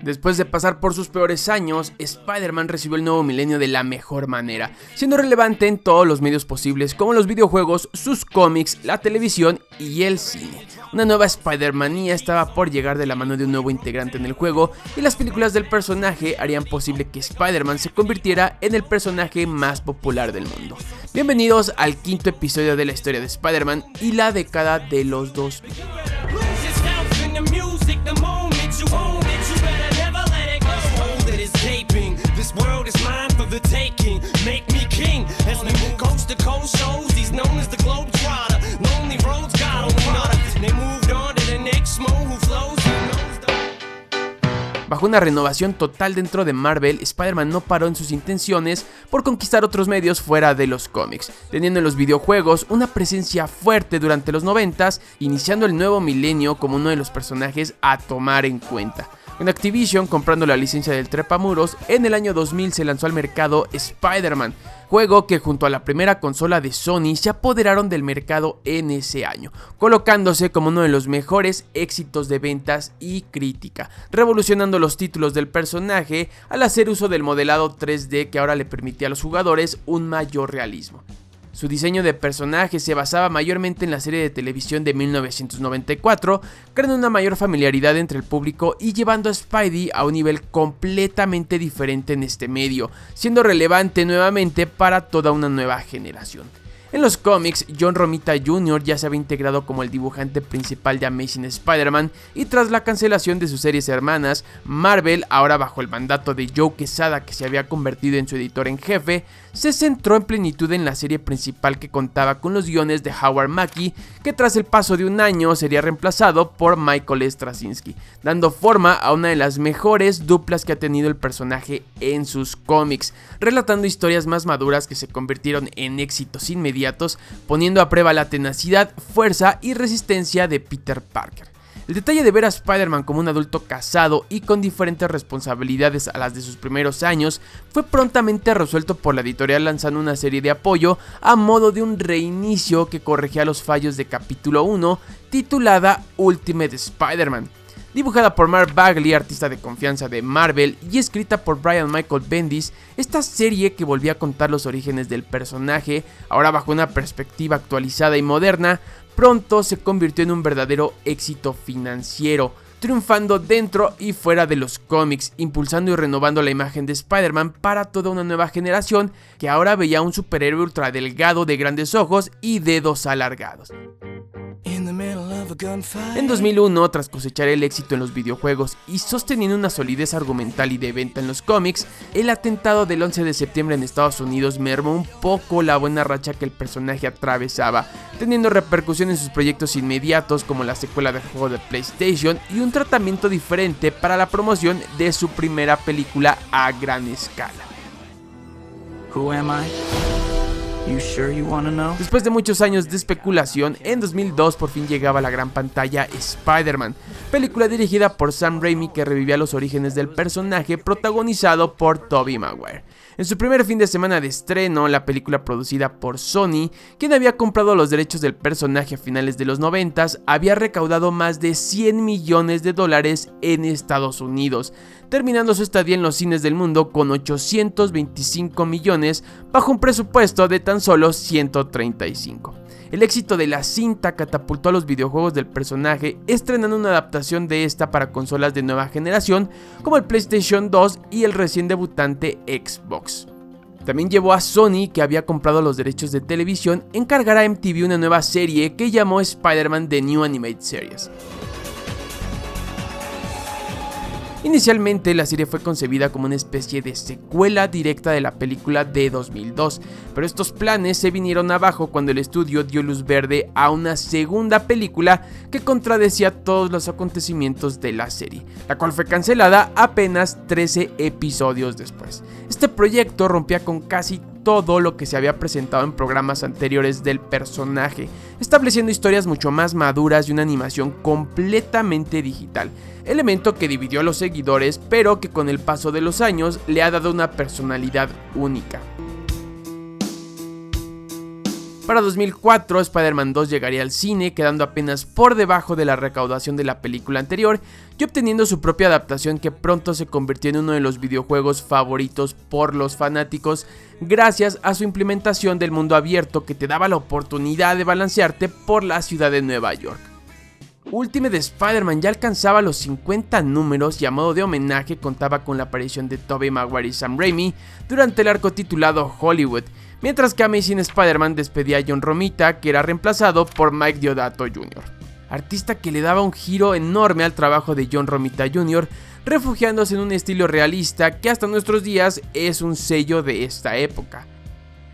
Después de pasar por sus peores años, Spider-Man recibió el nuevo milenio de la mejor manera, siendo relevante en todos los medios posibles como los videojuegos, sus cómics, la televisión y el cine. Una nueva Spider-Manía estaba por llegar de la mano de un nuevo integrante en el juego y las películas del personaje harían posible que Spider-Man se convirtiera en el personaje más popular del mundo. Bienvenidos al quinto episodio de la historia de Spider-Man y la década de los 2000. This world is mine for the taking. Make me king as we move coast to coast shows. He's known as the globe trotter. Lonely roads got on water. They moved on to the next mo who flows. Bajo una renovación total dentro de Marvel, Spider-Man no paró en sus intenciones por conquistar otros medios fuera de los cómics, teniendo en los videojuegos una presencia fuerte durante los 90s, iniciando el nuevo milenio como uno de los personajes a tomar en cuenta. Con Activision comprando la licencia del trepamuros, en el año 2000 se lanzó al mercado Spider-Man, juego que junto a la primera consola de Sony se apoderaron del mercado en ese año, colocándose como uno de los mejores éxitos de ventas y crítica, revolucionando los títulos del personaje al hacer uso del modelado 3D que ahora le permitía a los jugadores un mayor realismo. Su diseño de personaje se basaba mayormente en la serie de televisión de 1994, creando una mayor familiaridad entre el público y llevando a Spidey a un nivel completamente diferente en este medio, siendo relevante nuevamente para toda una nueva generación. En los cómics, John Romita Jr. ya se había integrado como el dibujante principal de Amazing Spider-Man y tras la cancelación de sus series hermanas, Marvel, ahora bajo el mandato de Joe Quesada que se había convertido en su editor en jefe, se centró en plenitud en la serie principal que contaba con los guiones de Howard Mackie, que tras el paso de un año sería reemplazado por Michael Straczynski, dando forma a una de las mejores duplas que ha tenido el personaje en sus cómics, relatando historias más maduras que se convirtieron en éxitos inmediatos, poniendo a prueba la tenacidad, fuerza y resistencia de Peter Parker. El detalle de ver a Spider-Man como un adulto casado y con diferentes responsabilidades a las de sus primeros años fue prontamente resuelto por la editorial lanzando una serie de apoyo a modo de un reinicio que corregía los fallos de capítulo 1 titulada Ultimate Spider-Man. Dibujada por Mark Bagley, artista de confianza de Marvel, y escrita por Brian Michael Bendis, esta serie que volvía a contar los orígenes del personaje, ahora bajo una perspectiva actualizada y moderna, pronto se convirtió en un verdadero éxito financiero, triunfando dentro y fuera de los cómics, impulsando y renovando la imagen de Spider-Man para toda una nueva generación que ahora veía a un superhéroe ultra delgado de grandes ojos y dedos alargados. En 2001, tras cosechar el éxito en los videojuegos y sosteniendo una solidez argumental y de venta en los cómics, el atentado del 11 de septiembre en Estados Unidos mermó un poco la buena racha que el personaje atravesaba, teniendo repercusión en sus proyectos inmediatos como la secuela del juego de PlayStation y un tratamiento diferente para la promoción de su primera película a gran escala. Who am I? You sure you wanna know? Después de muchos años de especulación, en 2002 por fin llegaba a la gran pantalla Spider-Man, película dirigida por Sam Raimi que revivía los orígenes del personaje protagonizado por Tobey Maguire. En su primer fin de semana de estreno, la película producida por Sony, quien había comprado los derechos del personaje a finales de los 90s, había recaudado más de $100 millones en Estados Unidos, terminando su estadía en los cines del mundo con 825 millones bajo un presupuesto de tan solo 135. El éxito de la cinta catapultó a los videojuegos del personaje, estrenando una adaptación de esta para consolas de nueva generación como el PlayStation 2 y el recién debutante Xbox. También llevó a Sony, que había comprado los derechos de televisión, encargar a MTV una nueva serie que llamó Spider-Man The New Animated Series. Inicialmente la serie fue concebida como una especie de secuela directa de la película de 2002, pero estos planes se vinieron abajo cuando el estudio dio luz verde a una segunda película que contradecía todos los acontecimientos de la serie, la cual fue cancelada apenas 13 episodios después. Este proyecto rompía con casi todo lo que se había presentado en programas anteriores del personaje, estableciendo historias mucho más maduras y una animación completamente digital, elemento que dividió a los seguidores, pero que con el paso de los años le ha dado una personalidad única. Para 2004, Spider-Man 2 llegaría al cine, quedando apenas por debajo de la recaudación de la película anterior y obteniendo su propia adaptación que pronto se convirtió en uno de los videojuegos favoritos por los fanáticos gracias a su implementación del mundo abierto que te daba la oportunidad de balancearte por la ciudad de Nueva York. Ultimate Spider-Man ya alcanzaba los 50 números y a modo de homenaje contaba con la aparición de Tobey Maguire y Sam Raimi durante el arco titulado Hollywood, mientras que Amazing Spider-Man despedía a John Romita, que era reemplazado por Mike Deodato Jr., artista que le daba un giro enorme al trabajo de John Romita Jr., refugiándose en un estilo realista que hasta nuestros días es un sello de esta época.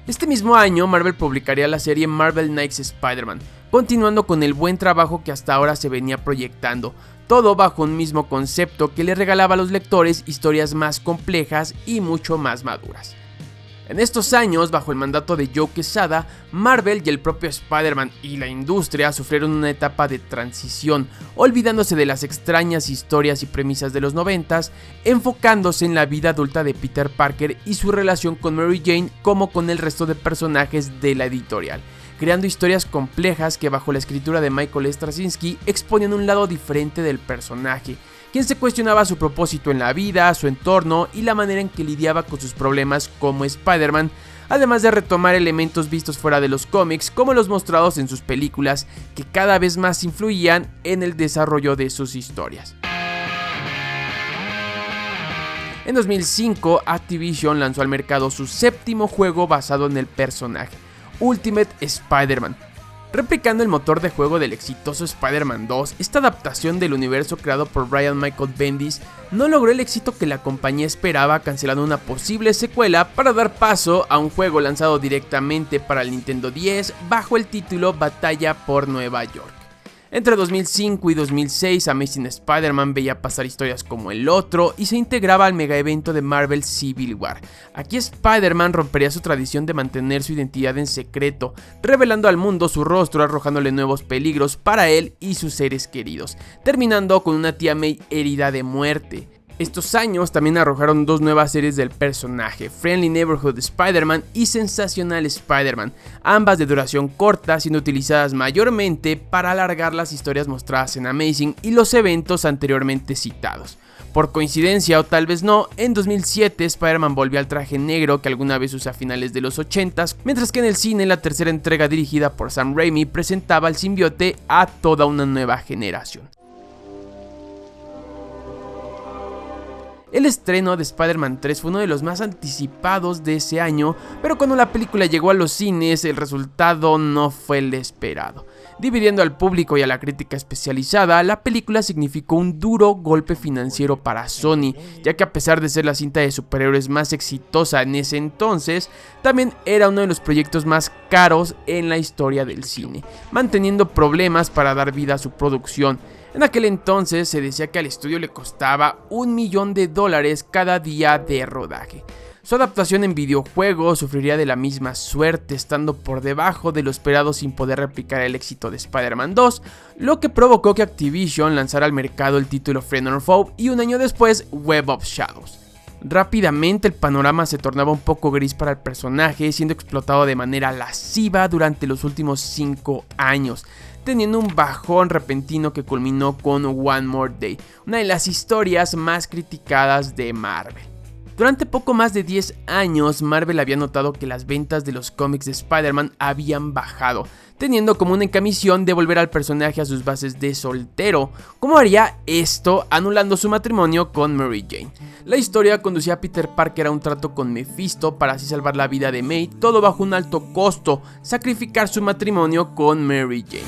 Este mismo año, Marvel publicaría la serie Marvel Knights Spider-Man, continuando con el buen trabajo que hasta ahora se venía proyectando, todo bajo un mismo concepto que le regalaba a los lectores historias más complejas y mucho más maduras. En estos años, bajo el mandato de Joe Quesada, Marvel y el propio Spider-Man y la industria sufrieron una etapa de transición, olvidándose de las extrañas historias y premisas de los 90s, enfocándose en la vida adulta de Peter Parker y su relación con Mary Jane como con el resto de personajes de la editorial, creando historias complejas que bajo la escritura de Michael Straczynski exponían un lado diferente del personaje, quien se cuestionaba su propósito en la vida, su entorno y la manera en que lidiaba con sus problemas como Spider-Man, además de retomar elementos vistos fuera de los cómics como los mostrados en sus películas que cada vez más influían en el desarrollo de sus historias. En 2005, Activision lanzó al mercado su séptimo juego basado en el personaje, Ultimate Spider-Man. Replicando el motor de juego del exitoso Spider-Man 2, esta adaptación del universo creado por Brian Michael Bendis no logró el éxito que la compañía esperaba, cancelando una posible secuela para dar paso a un juego lanzado directamente para el Nintendo 10 bajo el título Batalla por Nueva York. Entre 2005 y 2006, Amazing Spider-Man veía pasar historias como El Otro y se integraba al mega evento de Marvel Civil War. Aquí Spider-Man rompería su tradición de mantener su identidad en secreto, revelando al mundo su rostro, arrojándole nuevos peligros para él y sus seres queridos, terminando con una tía May herida de muerte. Estos años también arrojaron dos nuevas series del personaje, Friendly Neighborhood Spider-Man y Sensational Spider-Man, ambas de duración corta, siendo utilizadas mayormente para alargar las historias mostradas en Amazing y los eventos anteriormente citados. Por coincidencia o tal vez no, en 2007 Spider-Man volvió al traje negro que alguna vez usó a finales de los 80s, mientras que en el cine la tercera entrega dirigida por Sam Raimi presentaba al simbionte a toda una nueva generación. El estreno de Spider-Man 3 fue uno de los más anticipados de ese año, pero cuando la película llegó a los cines el resultado no fue el esperado. Dividiendo al público y a la crítica especializada, la película significó un duro golpe financiero para Sony, ya que a pesar de ser la cinta de superhéroes más exitosa en ese entonces, también era uno de los proyectos más caros en la historia del cine, manteniendo problemas para dar vida a su producción. En aquel entonces se decía que al estudio le costaba $1 millón cada día de rodaje. Su adaptación en videojuego sufriría de la misma suerte, estando por debajo de lo esperado sin poder replicar el éxito de Spider-Man 2, lo que provocó que Activision lanzara al mercado el título Friend or Foe y un año después Web of Shadows. Rápidamente el panorama se tornaba un poco gris para el personaje, siendo explotado de manera lasciva durante los últimos 5 años, teniendo un bajón repentino que culminó con One More Day, una de las historias más criticadas de Marvel. Durante poco más de 10 años, Marvel había notado que las ventas de los cómics de Spider-Man habían bajado, teniendo como única misión devolver al personaje a sus bases de soltero. ¿Cómo haría esto? Anulando su matrimonio con Mary Jane. La historia conducía a Peter Parker a un trato con Mephisto para así salvar la vida de May, todo bajo un alto costo, sacrificar su matrimonio con Mary Jane.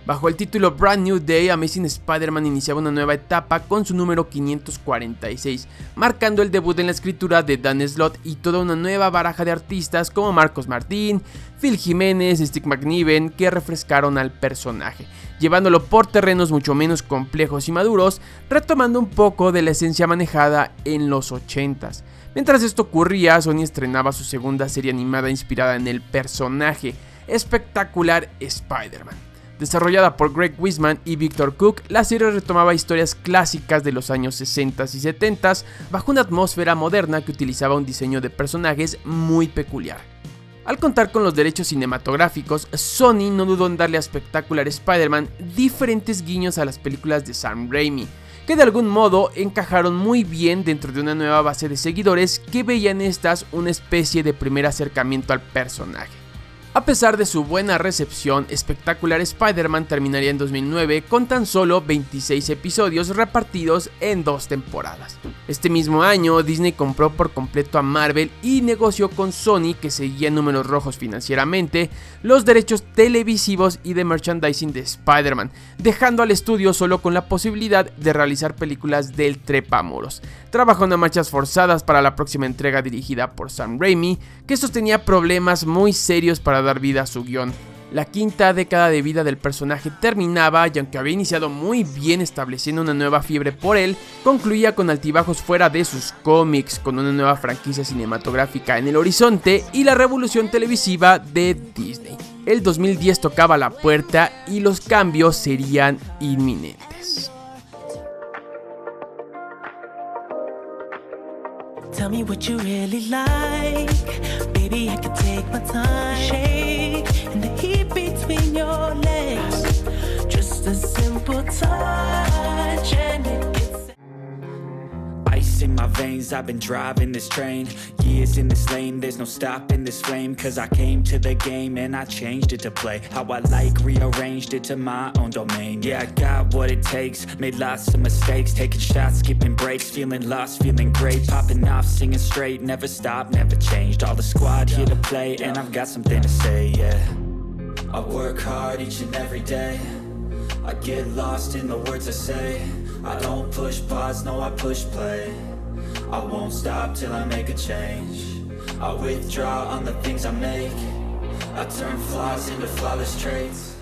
Bajo el título Brand New Day, Amazing Spider-Man iniciaba una nueva etapa con su número 546, marcando el debut en la escritura de Dan Slott y toda una nueva baraja de artistas como Marcos Martín, Phil Jiménez, Steve McNiven, que refrescaron al personaje, llevándolo por terrenos mucho menos complejos y maduros, retomando un poco de la esencia manejada en los 80s. Mientras esto ocurría, Sony estrenaba su segunda serie animada inspirada en el personaje, Espectacular Spider-Man. Desarrollada por Greg Weisman y Victor Cook, la serie retomaba historias clásicas de los años 60 y 70 bajo una atmósfera moderna que utilizaba un diseño de personajes muy peculiar. Al contar con los derechos cinematográficos, Sony no dudó en darle a Spectacular Spider-Man diferentes guiños a las películas de Sam Raimi, que de algún modo encajaron muy bien dentro de una nueva base de seguidores que veían en estas una especie de primer acercamiento al personaje. A pesar de su buena recepción, Spectacular Spider-Man terminaría en 2009 con tan solo 26 episodios repartidos en 2 temporadas. Este mismo año, Disney compró por completo a Marvel y negoció con Sony, que seguía en números rojos financieramente, los derechos televisivos y de merchandising de Spider-Man, dejando al estudio solo con la posibilidad de realizar películas del trepamuros. Trabajando a marchas forzadas para la próxima entrega dirigida por Sam Raimi, que sostenía problemas muy serios para dar vida a su guión. La quinta década de vida del personaje terminaba y aunque había iniciado muy bien estableciendo una nueva fiebre por él, concluía con altibajos fuera de sus cómics, con una nueva franquicia cinematográfica en el horizonte y la revolución televisiva de Disney. El 2010 tocaba la puerta y los cambios serían inminentes. Tell me what you really like. Baby, I can take my time. Shake and the heat between your legs. Just a simple touch and it gets Ice in my veins, I've been driving this train. Years in this lane, there's no stopping this flame. Cause I came to the game and I changed it to play how I like, rearranged it to my own domain. Yeah, I got what it takes, made lots of mistakes, taking shots, skipping breaks, feeling lost, feeling great, popping off, singing straight, never stopped, never changed. All the squad here to play and I've got something to say, yeah. I work hard each and every day, I get lost in the words I say. I don't push pause, no I push play. I won't stop till I make a change. I withdraw on the things I make. I turn flaws into flawless traits.